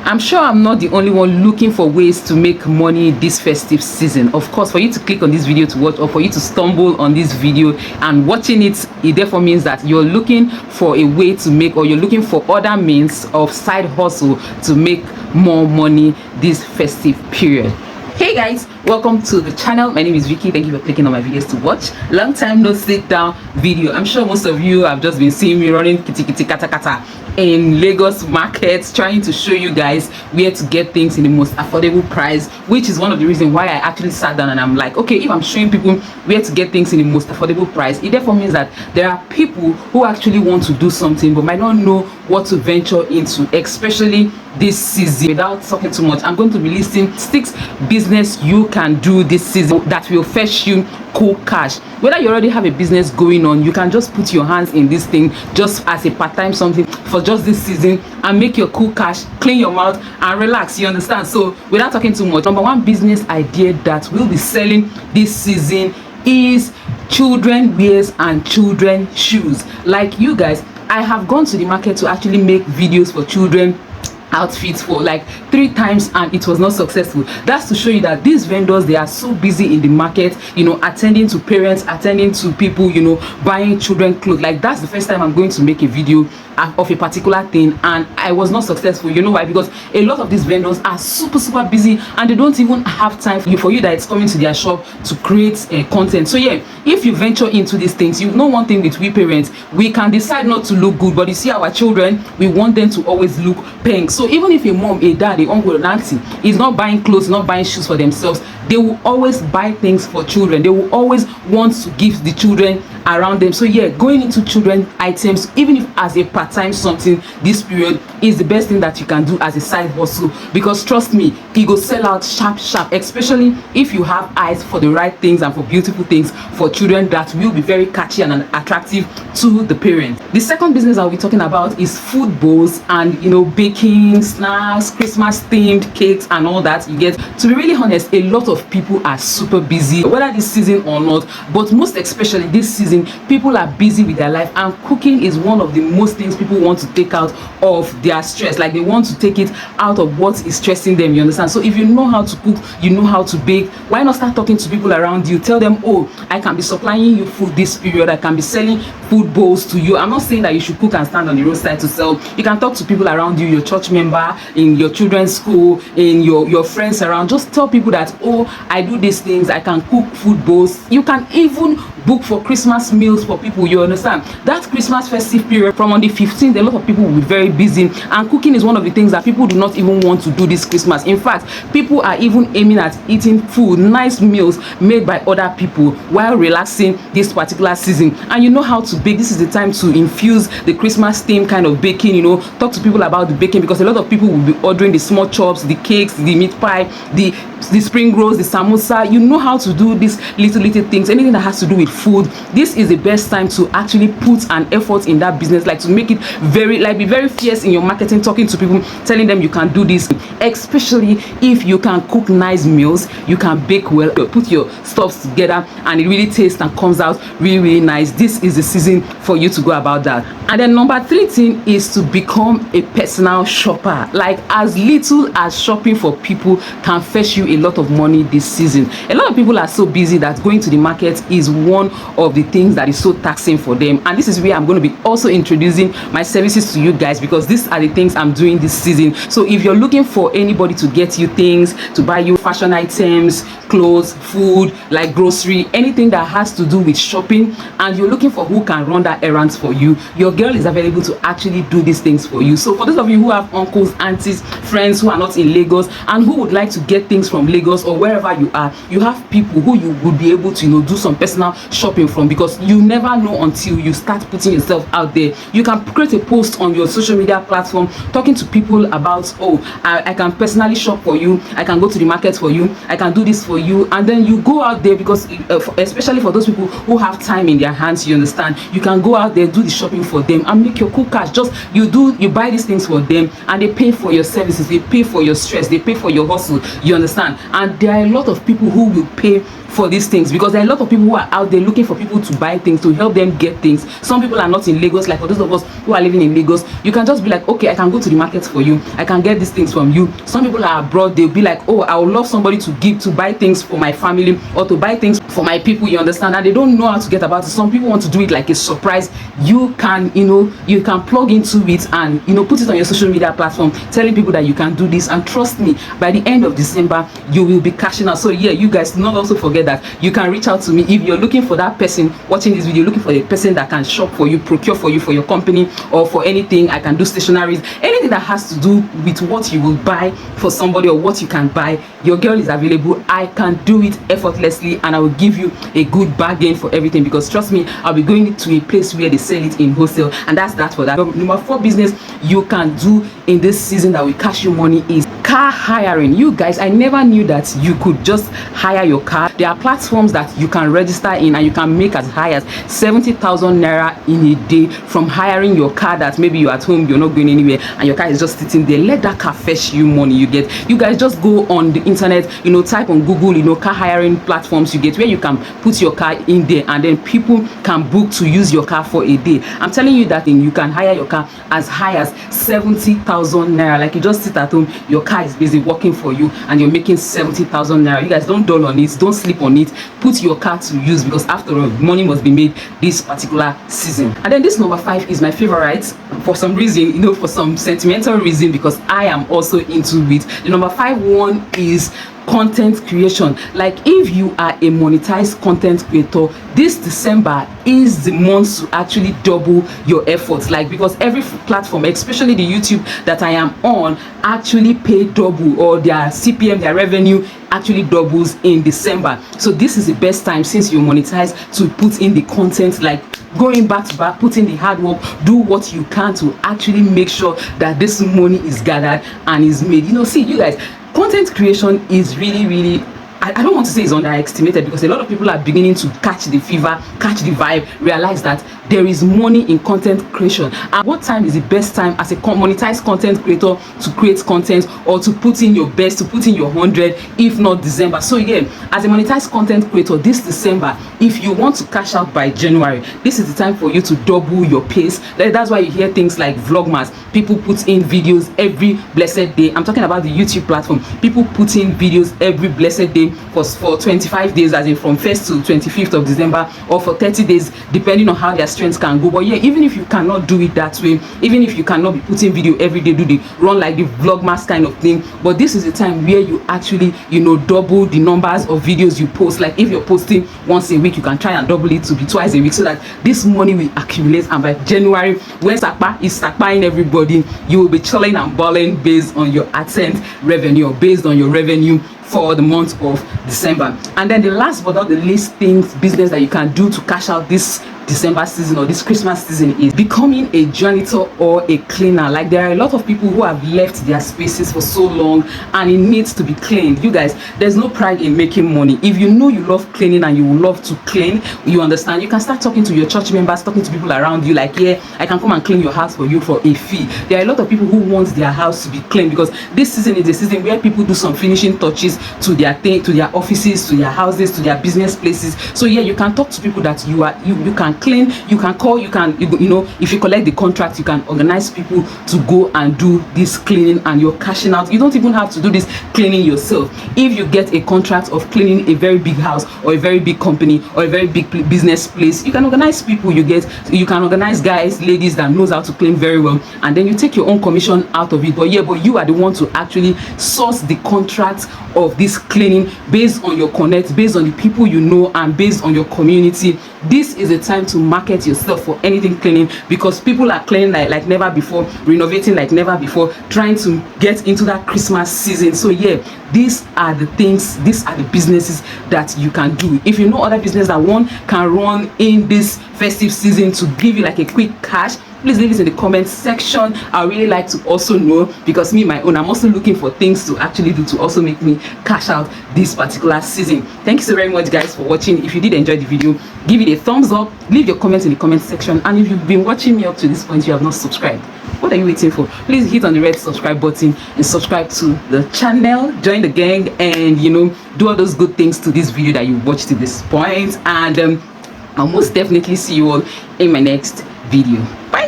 I'm sure I'm not the only one looking for ways to make money this festive season. Of course, for you to click on this video to watch, or for you to stumble on this video and watching it therefore means that you're looking for a way to make, or you're looking for other means of side hustle to make more money this festive period. Hey guys, welcome to the channel. My name is Vicky. Thank you for clicking on my videos to watch. Long time no sit down video. I'm sure most of you have just been seeing me running kitty kata kata in Lagos markets, trying to show you guys where to get things in the most affordable price, which is one of the reasons why I actually sat down and I'm like, okay, if I'm showing people where to get things in the most affordable price, it therefore means that there are people who actually want to do something but might not know what to venture into, especially this season. Without talking too much, I'm going to be listing 6 business you can do this season that will fetch you cool cash. Whether you already have a business going on, you can just put your hands in this thing just as a part-time something for just this season and make your cool cash, clean your mouth and relax, you understand? So without talking too much, number 1 business idea that will be selling this season is children wears and children shoes. Like you guys, I have gone to the market to actually make videos for children outfits for like 3 times and it was not successful. That's to show you that these vendors, they are so busy in the market, you know, attending to parents, attending to people, you know, buying children clothes. Like that's the first time I'm going to make a video of a particular thing and I was not successful. You know why? Because a lot of these vendors are super busy and they don't even have time for you that it's coming to their shop to create content. So yeah, if you venture into these things, you know one thing with we parents, we can decide not to look good, but you see our children, we want them to always look pink. So even if a mom, a dad, a uncle, an auntie is not buying clothes, not buying shoes for themselves, they will always buy things for children. They will always want to give the children around them. So yeah, going into children items, even if as a part-time something this period, is the best thing that you can do as a side hustle, because trust me, it go sell out sharp, especially if you have eyes for the right things and for beautiful things for children that will be very catchy and attractive to the parents. The second business I'll be talking about is food bowls and, you know, baking, snacks, Christmas themed cakes and all that. You get, to be really honest, a lot of people are super busy, whether this season or not, but most especially this season, people are busy with their life, and cooking is one of the most things people want to take out of their stress. Like they want to take it out of what is stressing them, you understand? So if you know how to cook, you know how to bake, why not start talking to people around you? Tell them, oh, I can be supplying you food this period, I can be selling food bowls to you. I'm not saying that you should cook and stand on the roadside to sell. You can talk to people around you, your church member, in your children's school, in your friends around. Just tell people that, oh, I do these things, I can cook food bowls. You can even book for Christmas meals for people, you understand? That Christmas festive period from on the 15th, a lot of people will be very busy, and cooking is one of the things that people do not even want to do this Christmas. In fact, people are even aiming at eating food, nice meals made by other people while relaxing this particular season. And you know how to bake. This is the time to infuse the Christmas theme kind of baking, you know, talk to people about the baking, because a lot of people will be ordering the small chops, the cakes, the meat pie, the spring rolls, the samosa. You know how to do these little things, anything that has to do with food. This is the best time to actually put an effort in that business, like to make it very, like, be very fierce in your marketing, talking to people, telling them you can do this. Especially if you can cook nice meals, you can bake well, put your stuffs together and it really tastes and comes out really nice. This is the season for you to go about that. And then number 3 thing is to become a personal shopper. Like as little as shopping for people can fetch you a lot of money this season. A lot of people are so busy that going to the market is one of the things that is so taxing for them, and this is where I'm going to be also introducing my services to you guys, because these are the things I'm doing this season. So if you're looking for anybody to get you things, to buy you fashion items, clothes, food, like grocery, anything that has to do with shopping, and you're looking for who can run that errands for you, your girl is available to actually do these things for you. So for those of you who have uncles, aunties, friends who are not in Lagos and who would like to get things from Lagos or wherever you are, you have people who you would be able to, you know, do some personal shopping from, because you never know until you start putting yourself out there. You can create a post on your social media platform talking to people about, oh, I can personally shop for you, I can go to the market for you, I can do this for you, and then you go out there, because especially for those people who have time in their hands, you understand, you can go out there, do the shopping for them and make your cool cash. Just you buy these things for them and they pay for your services, they pay for your stress, they pay for your hustle, you understand? And there are a lot of people who will pay for these things, because there are a lot of people who are out there looking for people to buy things, to help them get things. Some people are not in Lagos. Like for those of us who are living in Lagos, you can just be like, okay, I can go to the market for you, I can get these things from you. Some people are abroad, they'll be like, oh, I would love somebody to give, to buy things for my family or to buy things for my people, you understand, and they don't know how to get about it. Some people want to do it like a surprise. You can, you can plug into it and put it on your social media platform, telling people that you can do this, and trust me, by the end of December you will be cashing out. So yeah, you guys do not also forget that you can reach out to me if you're looking for that person watching this video, looking for a person that can shop for you, procure for you, for your company, or for anything. I can do stationaries, anything that has to do with what you will buy for somebody or what you can buy. Your girl is available. I can do it effortlessly, and I will give you a good bargain for everything, because trust me, I'll be going to a place where they sell it in wholesale, and that's that for that. Number 4 business you can do in this season that will cash you money is car hiring. You guys, I never knew that you could just hire your car. There are platforms that you can register in, and you can make as high as 70,000 naira in a day from hiring your car. That maybe you're at home, you're not going anywhere, and your car is just sitting there. Let that car fetch you money. You get, you guys just go on the internet, type on Google, car hiring platforms, you get, where you can put your car in there, and then people can book to use your car for a day. I'm telling you that you can hire your car as high as 70,000 naira. Like, you just sit at home, your car is busy working for you, and you're making 70,000 naira. You guys, don't dull on it, don't sleep on it. Put your car to use, because after all, money must be made this particular season. And then this number 5 is my favorite for some reason, for some sentimental reason, because I am also into it. The number 5 one is content creation. Like, if you are a monetized content creator, this December is the month to actually double your efforts. Like, because every platform, especially the YouTube that I am on, actually pay double, or their CPM, their revenue actually doubles in December. So this is the best time, since you monetize, to put in the content, like going back to back, put in the hard work, do what you can to actually make sure that this money is gathered and is made. See, you guys, content creation is really, I don't want to say it's underestimated, because a lot of people are beginning to catch the fever, catch the vibe, realize that there is money in content creation. And what time is the best time as a monetized content creator to create content, or to put in your best, to put in your 100, if not December? So again, as a monetized content creator this December, if you want to cash out by January, this is the time for you to double your pace. That's why you hear things like Vlogmas. People put in videos every blessed day. I'm talking about the YouTube platform. People put in videos every blessed day for 25 days, as in from 1st to 25th of December, or for 30 days, depending on how their strengths can go. But yeah, even if you cannot do it that way, even if you cannot be putting video every day, do the run like the Vlogmas kind of thing, but this is the time where you actually double the numbers of videos you post. Like, if you're posting once a week, you can try and double it to be twice a week, so that this money will accumulate, and by January, when Sakpa is Sakpaing everybody, you will be chilling and balling based on your AdSense revenue, or based on your revenue for the month of December. And then the last but not the least business that you can do to cash out this December season or this Christmas season is becoming a janitor or a cleaner. Like, there are a lot of people who have left their spaces for so long, and it needs to be cleaned. You guys, there's no pride in making money. If you know you love cleaning and you love to clean, you understand, you can start talking to your church members, talking to people around you, like, yeah, I can come and clean your house for you for a fee. There are a lot of people who want their house to be clean, because this season is a season where people do some finishing touches to their thing, to their offices, to their houses, to their business places. So yeah, you can talk to people that you can clean, you can call, if you collect the contract, you can organize people to go and do this cleaning, and you're cashing out. You don't even have to do this cleaning yourself. If you get a contract of cleaning a very big house, or a very big company, or a very big business place, you can organize people. You can organize guys, ladies that knows how to clean very well, and then you take your own commission out of it. But you are the one to actually source the contract of this cleaning based on your connect, based on the people you know, and based on your community. This is a time to market yourself for anything cleaning, because people are cleaning like never before, renovating like never before, trying to get into that Christmas season. So yeah, these are the things, these are the businesses that you can do. If you know other business that one can run in this festive season to give you like a quick cash, please leave it in the comment section. I really like to also know, because me my own, I'm also looking for things to actually do to also make me cash out this particular season. Thank you so very much guys for watching. If you did enjoy the video, give it a thumbs up, leave your comments in the comment section, and if you've been watching me up to this point, you have not subscribed, what are you waiting for? Please hit on the red subscribe button and subscribe to the channel, join the gang, and do all those good things to this video that you watched to this point. And I'll most definitely see you all in my next video. Bye.